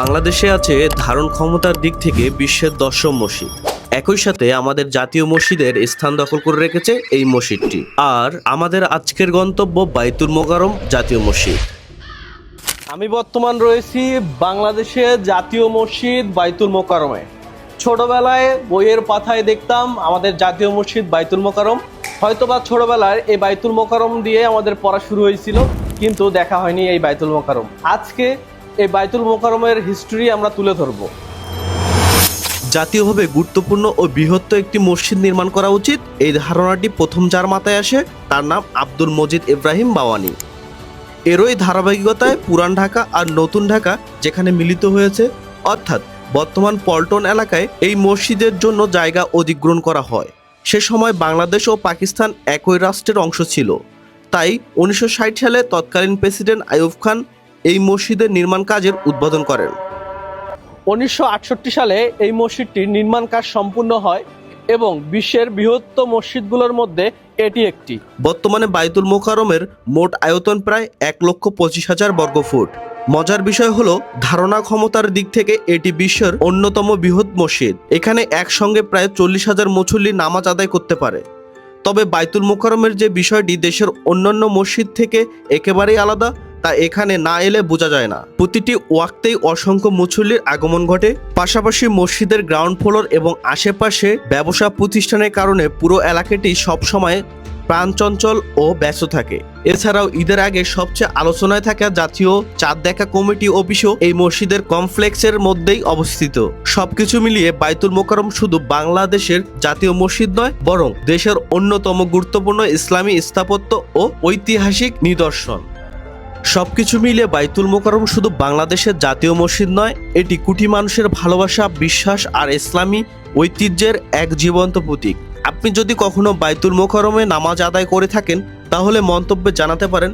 বাংলাদেশে আছে ধারণ ক্ষমতার দিক থেকে বিশ্বের 10ম মসজিদ। একই সাথে আমাদের জাতীয় মসজিদের স্থান দখল করে রেখেছে এই মসজিদটি। আর আমাদের আজকের গন্তব্য বাইতুল মোকাররম জাতীয় মসজিদ। আমি বর্তমান রয়েছি বাংলাদেশের জাতীয় মসজিদ বাইতুল মোকাররমে। ছোটবেলায় বইয়ের পাতায় দেখতাম আমাদের জাতীয় মসজিদ বাইতুল মোকাররম। হয়তোবা ছোটবেলায় এই বাইতুল মোকাররম দিয়ে আমাদের পড়া শুরু হয়েছিল, কিন্তু দেখা হয়নি এই বাইতুল মোকাররম। আজকে এই বাইতুল মোকাররমের হিস্ট্রি আমরা তুলে ধরব। জাতীয়ভাবে গুরুত্বপূর্ণ ও বৃহত্তর একটি মসজিদ নির্মাণ করা উচিত, এই ধারণাটি প্রথম যার মাথায় আসে তার নাম আব্দুল মজিদ ইব্রাহিম বাওয়ানি। এরই ধারাবাহিকতায় পুরান ঢাকা আর নতুন ঢাকা যেখানে মিলিত হয়েছে, অর্থাৎ বর্তমান পল্টন এলাকায় এই মসজিদের জন্য জায়গা অধিগ্রহণ করা হয়। সে সময় বাংলাদেশ ও পাকিস্তান একই রাষ্ট্রের অংশ ছিল। তাই 1960 সালে তৎকালীন প্রেসিডেন্ট আইয়ুব খান এই মসজিদের নির্মাণ কাজের উদ্বোধন করেন। 1968 সালে এই মসজিদটির নির্মাণ কাজ সম্পূর্ণ হয় এবং বিশ্বের বৃহত্তম মসজিদগুলোর মধ্যে এটি একটি। বর্তমানে বাইতুল মোকাররমের মোট আয়তন প্রায় 1,25,000 বর্গফুট। মজার বিষয় হলো ধারণা ক্ষমতার দিক থেকে এটি বিশ্বের অন্যতম বৃহৎ মসজিদ। এখানে একসঙ্গে প্রায় 40,000 মুসল্লি নামাজ আদায় করতে পারে। তবে বাইতুল মোকাররমের যে বিষয়টি দেশের অন্যান্য মসজিদ থেকে একেবারেই আলাদা, তা এখানে না এলে বোঝা যায় না। প্রতিটি ওয়াক্তেই অসংখ্য মুসল্লির আগমন ঘটে। পাশাপাশি মসজিদের গ্রাউন্ড ফ্লোর এবং আশেপাশে ব্যবসা প্রতিষ্ঠানের কারণে পুরো এলাকাটি সবসময় প্রাণচঞ্চল ও ব্যস্ত থাকে। এছাড়াও ঈদের আগে সবচেয়ে আলোচনায় থাকা জাতীয় চাঁদ দেখা কমিটি অফিসও এই মসজিদের কমপ্লেক্সের মধ্যেই অবস্থিত। সবকিছু মিলিয়ে বাইতুল মোকাররম শুধু বাংলাদেশের জাতীয় মসজিদ নয়, বরং দেশের অন্যতম গুরুত্বপূর্ণ ইসলামী স্থাপত্য ও ঐতিহাসিক নিদর্শন। সবকিছু মিলিয়ে বাইতুল মোকাররম শুধু বাংলাদেশের জাতীয় মসজিদ নয়, এটি কোটি মানুষের ভালোবাসা, বিশ্বাস আর ইসলামী ঐতিহ্যের এক জীবন্ত প্রতীক। আপনি যদি কখনো বাইতুল মোকাররমে নামাজ আদায় করে থাকেন, তাহলে মন্তব্যে জানাতে পারেন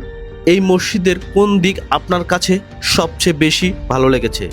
এই মসজিদের কোন দিক আপনার কাছে সবচেয়ে বেশি ভালো লেগেছে।